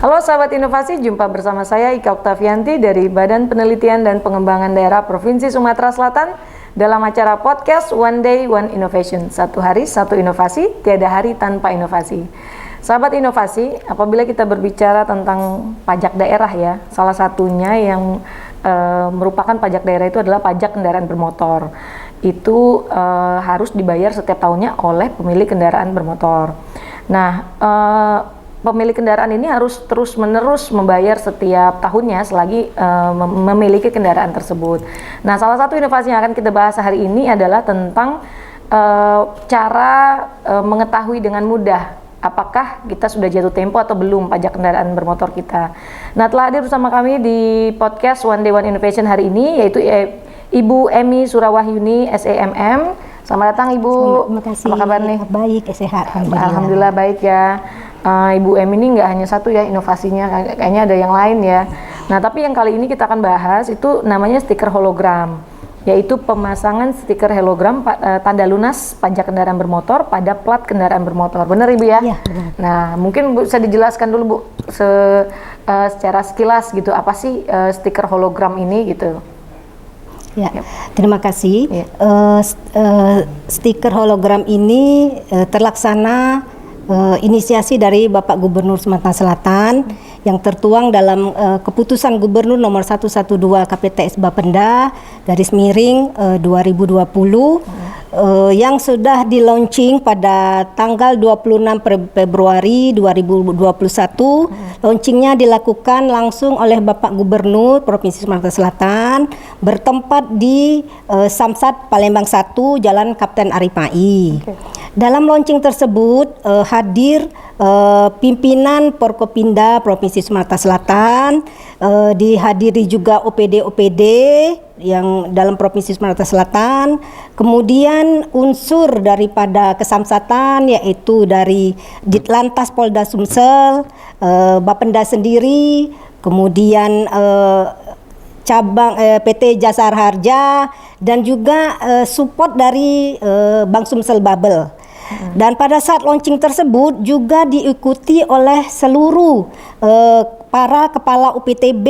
Halo sahabat inovasi, jumpa bersama saya Ika Oktavianti dari Badan Penelitian dan Pengembangan Daerah Provinsi Sumatera Selatan dalam acara podcast One Day One Innovation. Satu hari, satu inovasi, tiada hari tanpa inovasi. Sahabat inovasi, apabila kita berbicara tentang pajak daerah ya, salah satunya yang merupakan pajak daerah itu adalah pajak kendaraan bermotor. Itu harus dibayar setiap tahunnya oleh pemilik kendaraan bermotor. Nah, pemilik kendaraan ini harus terus-menerus membayar setiap tahunnya selagi memiliki kendaraan tersebut. Nah, salah satu inovasi yang akan kita bahas hari ini adalah tentang cara mengetahui dengan mudah apakah kita sudah jatuh tempo atau belum pajak kendaraan bermotor kita. Nah, telah hadir bersama kami di podcast One Day One Innovation hari ini, yaitu Ibu Emi Surawahyuni, SEMM. Selamat datang Ibu. Terima kasih. Apa kabar nih? Baik, sehat. Alhamdulillah baik ya. Ibu Emi ini nggak hanya satu ya inovasinya, kayaknya ada yang lain ya. Nah, tapi yang kali ini kita akan bahas itu namanya stiker hologram, yaitu pemasangan stiker hologram tanda lunas pajak kendaraan bermotor pada plat kendaraan bermotor. Benar Ibu ya? Iya, benar. Nah, mungkin Bu, bisa dijelaskan dulu Bu secara sekilas gitu, apa sih stiker hologram ini gitu? Ya, terima kasih. Ya. Stiker hologram ini terlaksana inisiasi dari Bapak Gubernur Sumatera Selatan yang tertuang dalam keputusan Gubernur nomor 112 KPTS Bapenda garis miring 2020 yang sudah di launching pada tanggal 26 Februari 2021. Launchingnya dilakukan langsung oleh Bapak Gubernur Provinsi Sumatera Selatan bertempat di Samsat Palembang 1 Jalan Kapten Aripai. Okay. Dalam launching tersebut hadir pimpinan Forkopimda Provinsi Sumatera Selatan, dihadiri juga OPD-OPD yang dalam Provinsi Sumatera Selatan, kemudian unsur daripada kesamsatan yaitu dari Ditlantas Polda Sumsel, Bapenda sendiri, kemudian cabang PT Jasara Harja dan juga support dari Bank Sumsel Babel. Dan pada saat launching tersebut juga diikuti oleh seluruh para kepala UPTB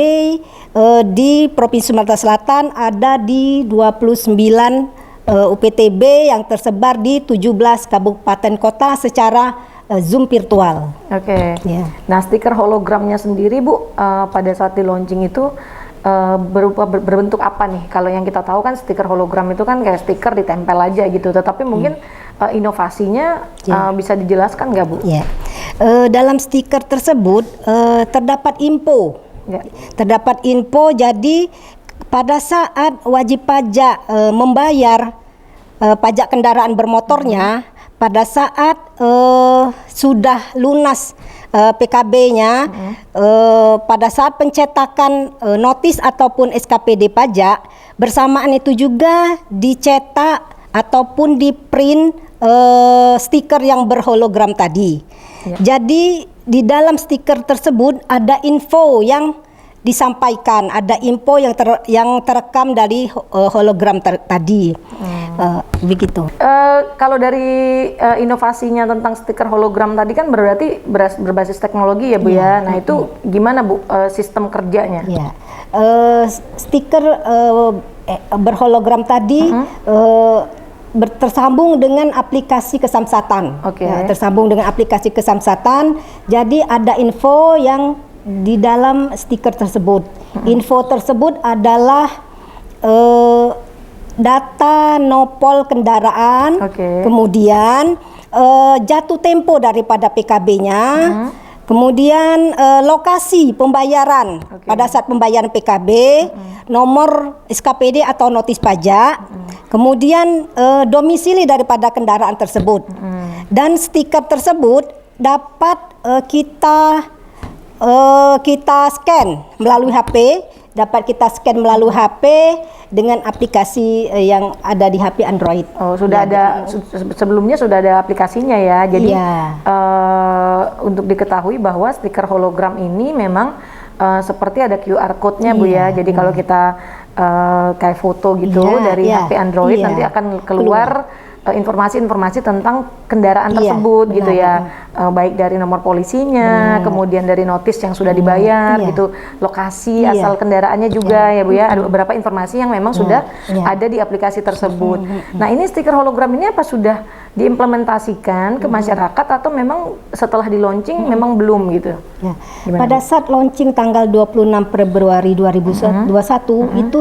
di Provinsi Sumatera Selatan, ada di 29 UPTB yang tersebar di 17 kabupaten kota secara Zoom virtual. Oke. Ya. Nah, stiker hologramnya sendiri Bu, pada saat di launching itu berbentuk apa nih? Kalau yang kita tahu kan stiker hologram itu kan kayak stiker ditempel aja gitu, tetapi mungkin inovasinya bisa dijelaskan nggak Bu? Ya. Dalam stiker tersebut terdapat info. Ya. Terdapat info, jadi pada saat wajib pajak membayar pajak kendaraan bermotornya, pada saat sudah lunas PKB-nya, pada saat pencetakan notis ataupun SKPD pajak, bersamaan itu juga dicetak ataupun di print stiker yang berhologram tadi. Ya. Jadi di dalam stiker tersebut ada info yang disampaikan, ada info yang terekam dari hologram tadi. Begitu. Kalau dari inovasinya tentang stiker hologram tadi kan berarti berbasis teknologi ya Bu ya. Nah, itu gimana Bu sistem kerjanya? Ya. Stiker berhologram tadi tersambung dengan aplikasi kesamsatan. Okay. Tersambung dengan aplikasi kesamsatan. Jadi ada info yang di dalam stiker tersebut. Info tersebut adalah data nopol kendaraan, kemudian jatuh tempo daripada PKB-nya, kemudian lokasi pembayaran pada saat pembayaran PKB, nomor SKPD atau notis pajak, kemudian domisili daripada kendaraan tersebut. Dan stiker tersebut dapat kita scan melalui HP, dengan aplikasi yang ada di HP Android. Oh, sudah ada sebelumnya sudah ada aplikasinya ya. Jadi untuk diketahui bahwa stiker hologram ini memang seperti ada QR code-nya Bu ya. Jadi kalau kita kayak foto gitu dari HP Android nanti akan keluar informasi-informasi tentang kendaraan tersebut gitu ya, baik dari nomor polisinya, kemudian dari notis yang sudah dibayar gitu, lokasi asal kendaraannya juga ya Bu ya, ada beberapa informasi yang memang sudah ada di aplikasi tersebut. Nah ini stiker hologram ini apa sudah diimplementasikan ke masyarakat atau memang setelah di launching memang belum gitu? Ya. Pada saat launching tanggal 26 Februari 2021 itu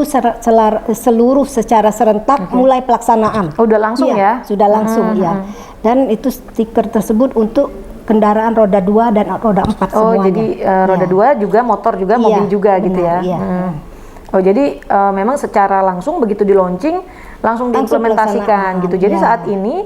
seluruh secara serentak mulai pelaksanaan. Oh, udah langsung ya? Sudah langsung ya. Dan itu stiker tersebut untuk kendaraan roda 2 dan roda 4 semuanya. Oh, jadi roda 2 juga, motor juga, mobil juga gitu ya. Oh, jadi memang secara langsung begitu di launching langsung diimplementasikan gitu. Jadi saat ini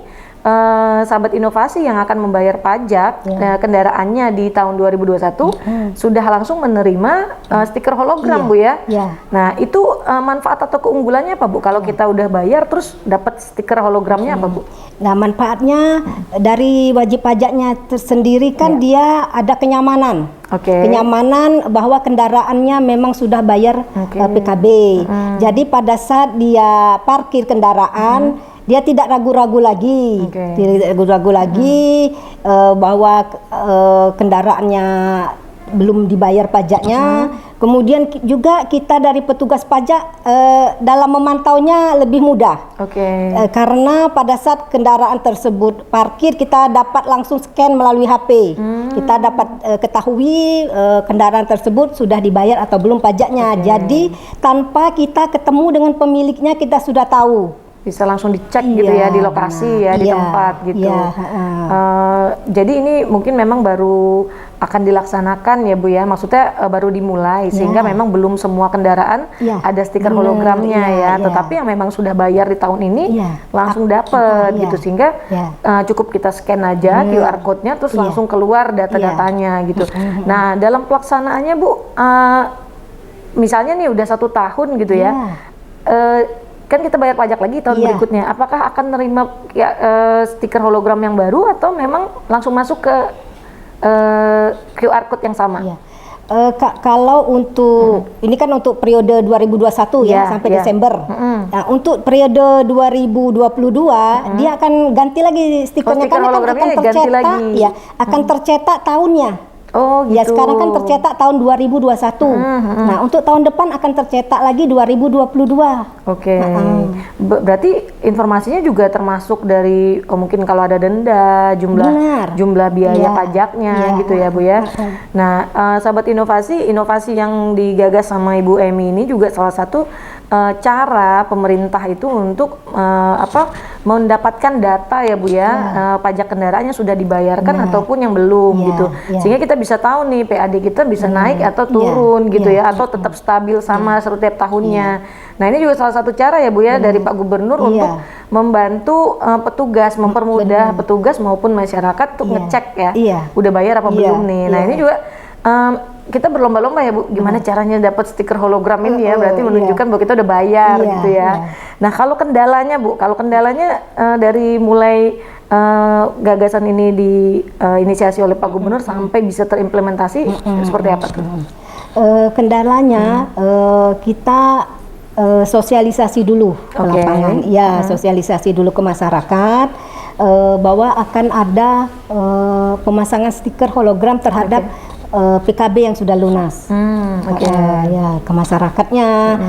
sahabat inovasi yang akan membayar pajak kendaraannya di tahun 2021 sudah langsung menerima stiker hologram Bu ya. Nah itu manfaat atau keunggulannya apa Bu kalau kita udah bayar terus dapat stiker hologramnya apa Bu? Nah manfaatnya dari wajib pajaknya tersendiri kan dia ada kenyamanan. Kenyamanan bahwa kendaraannya memang sudah bayar PKB. Jadi pada saat dia parkir kendaraan dia tidak ragu-ragu lagi, bahwa kendaraannya belum dibayar pajaknya. Kemudian juga kita dari petugas pajak dalam memantaunya lebih mudah. Karena pada saat kendaraan tersebut parkir kita dapat langsung scan melalui HP. Kita dapat ketahui kendaraan tersebut sudah dibayar atau belum pajaknya. Jadi tanpa kita ketemu dengan pemiliknya kita sudah tahu. Bisa langsung dicek gitu ya di lokasi di tempat gitu. Jadi ini mungkin memang baru akan dilaksanakan ya Bu ya, maksudnya baru dimulai sehingga memang belum semua kendaraan ada stiker hologramnya tetapi yang memang sudah bayar di tahun ini langsung dapat gitu sehingga cukup kita scan aja QR code-nya terus langsung keluar data-datanya gitu. Nah dalam pelaksanaannya Bu, misalnya nih udah 1 tahun gitu ya. Kan kita bayar pajak lagi tahun berikutnya. Apakah akan menerima stiker hologram yang baru atau memang langsung masuk ke QR code yang sama? Kalau untuk ini kan untuk periode 2021 sampai Desember. Nah, untuk periode 2022 dia akan ganti lagi stikernya kan akan tercetak akan tercetak tahunnya. Oh gitu. Ya sekarang kan tercetak tahun 2021. Nah untuk tahun depan akan tercetak lagi 2022. Berarti informasinya juga termasuk dari mungkin kalau ada denda, jumlah biaya pajaknya gitu ya Bu ya. Nah sahabat inovasi yang digagas sama Ibu Emi ini juga salah satu cara pemerintah itu untuk mendapatkan data ya Bu ya, pajak kendaraannya sudah dibayarkan ataupun yang belum gitu. Sehingga kita bisa tahu nih PAD kita bisa naik atau turun gitu ya, atau tetap stabil sama setiap tahunnya. Nah ini juga salah satu cara ya Bu ya dari Pak Gubernur untuk membantu petugas, mempermudah petugas maupun masyarakat untuk ngecek ya, udah bayar apa belum nih. Nah ini juga kita berlomba-lomba ya Bu, gimana caranya dapat stiker hologram ini ya, berarti menunjukkan bahwa kita udah bayar gitu ya. Nah kalau kendalanya Bu, dari mulai gagasan ini diinisiasi oleh Pak Gubernur sampai bisa terimplementasi seperti apa tuh? Kendalanya kita sosialisasi dulu ke lapangan, sosialisasi dulu ke masyarakat bahwa akan ada pemasangan stiker hologram terhadap PKB yang sudah lunas. Ke masyarakatnya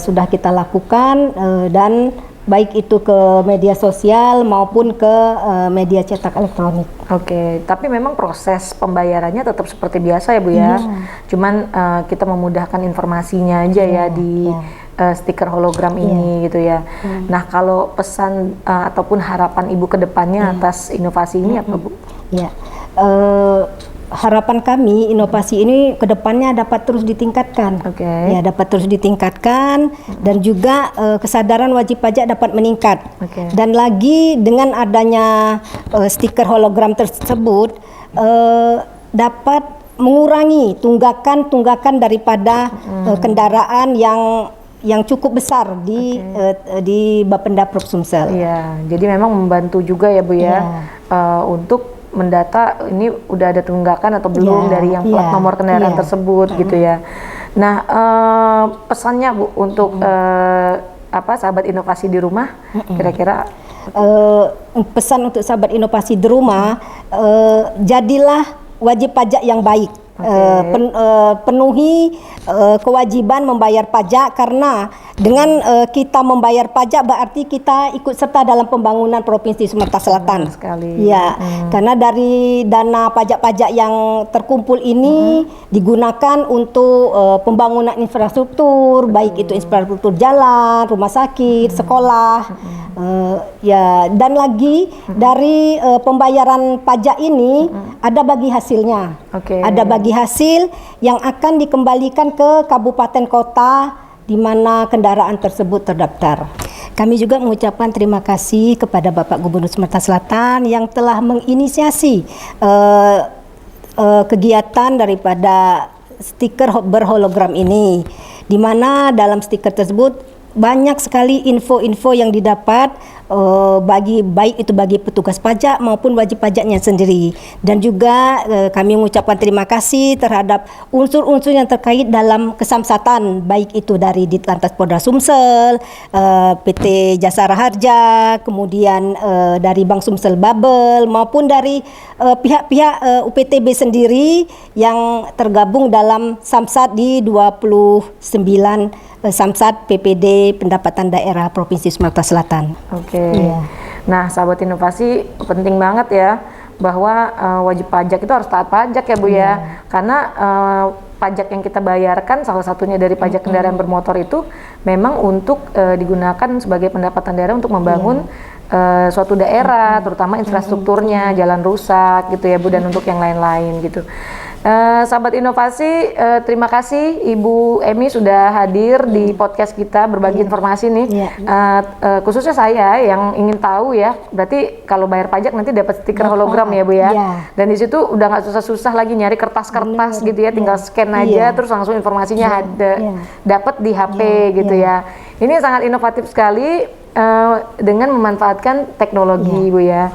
sudah kita lakukan dan baik itu ke media sosial maupun ke media cetak elektronik. Tapi memang proses pembayarannya tetap seperti biasa ya Bu ya. Cuman kita memudahkan informasinya aja ya di stiker hologram ini gitu ya. Nah kalau pesan ataupun harapan Ibu ke depannya atas inovasi ini apa Bu? Harapan kami inovasi ini kedepannya dapat terus ditingkatkan, dapat terus ditingkatkan dan juga kesadaran wajib pajak dapat meningkat. Dan lagi dengan adanya stiker hologram tersebut dapat mengurangi tunggakan daripada kendaraan yang cukup besar di Bapenda Prov Sumsel. Jadi memang membantu juga ya Bu ya untuk mendata ini udah ada tunggakan atau belum dari yang plat nomor kendaraan tersebut gitu ya. Nah pesannya Bu untuk sahabat inovasi di rumah kira-kira pesan untuk sahabat inovasi di rumah, jadilah wajib pajak yang baik. Penuhi kewajiban membayar pajak, karena dengan kita membayar pajak berarti kita ikut serta dalam pembangunan Provinsi Sumatera Selatan. Ya, karena dari dana pajak-pajak yang terkumpul ini digunakan untuk pembangunan infrastruktur, baik itu infrastruktur jalan, rumah sakit, sekolah. Ya, dan lagi dari pembayaran pajak ini ada bagi hasilnya. Ada bagi hasil yang akan dikembalikan ke kabupaten kota di mana kendaraan tersebut terdaftar. Kami juga mengucapkan terima kasih kepada Bapak Gubernur Sumatera Selatan yang telah menginisiasi kegiatan daripada stiker berhologram ini, di mana dalam stiker tersebut banyak sekali info-info yang didapat baik itu bagi petugas pajak maupun wajib pajaknya sendiri. Dan juga kami mengucapkan terima kasih terhadap unsur-unsur yang terkait dalam kesamsatan, baik itu dari Ditlantas Polda Sumsel, PT Jasara Harja, kemudian dari Bank Sumsel Babel, maupun dari pihak-pihak UPTB sendiri yang tergabung dalam Samsat di 29 Samsat PPD Pendapatan Daerah Provinsi Sumatera Selatan. Iya. Nah, sahabat inovasi, penting banget ya bahwa wajib pajak itu harus taat pajak ya Bu ya, karena pajak yang kita bayarkan salah satunya dari pajak kendaraan bermotor itu memang untuk digunakan sebagai pendapatan daerah untuk membangun suatu daerah, terutama infrastrukturnya, jalan rusak gitu ya Bu, dan untuk yang lain-lain gitu. Sahabat inovasi, terima kasih Ibu Emi sudah hadir di podcast kita berbagi informasi nih. Khususnya saya yang ingin tahu ya, berarti kalau bayar pajak nanti dapat stiker hologram ya Bu ya. Dan di situ udah nggak susah-susah lagi nyari kertas-kertas gitu ya, tinggal scan aja terus langsung informasinya dapat di HP gitu ya. Ini sangat inovatif sekali dengan memanfaatkan teknologi Bu ya.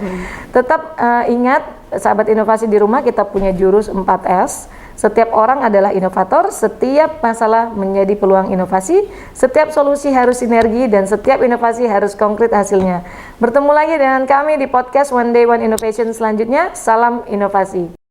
Tetap ingat sahabat inovasi di rumah, kita punya jurus 4S. Setiap orang adalah inovator, setiap masalah menjadi peluang inovasi, setiap solusi harus sinergi, dan setiap inovasi harus konkret hasilnya. Bertemu lagi dengan kami di podcast One Day One Innovation selanjutnya. Salam inovasi.